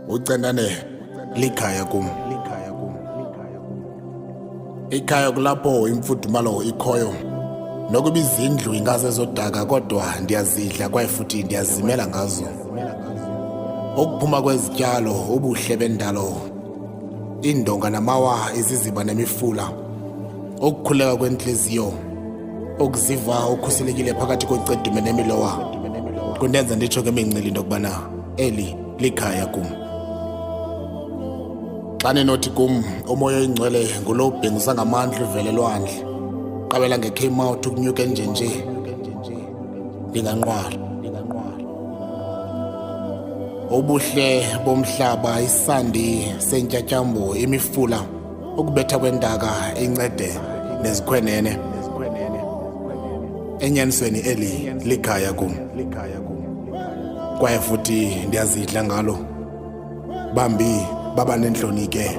ucendane likhaya kum. Ikhaya kulapho imfudumalo ikhoyo, nokuba izindlu ingaze zodaka kodwa ndiyazidla kwaye futhi ndiyazimela ngazo. Ukuphuma kwezityalo, ubuhle bendalo, indonga namawa, iziziba nemifula, ukukhuleka kwenhliziyo, ukuziva ukhuselekile phakathi kwecedume nemilowa, kundenza nditsho ngemincili into yokubana eli likhaya kum. Xa ninothi kum umoya oyingcwele ngulo ubhengusa ngamandla uvele lwandle, qabela nge-K-Mouth ukunyuka enjenje, ndinganqwala. Ubuhle bomhlaba, isandi sentyatyambo, imifula, ukubetha kwentaka incede nezikhwenene. Enyanisweni eli likhaya kum, kwaye futhi ndiyazidla ngalo. Bambi baba nentloni ke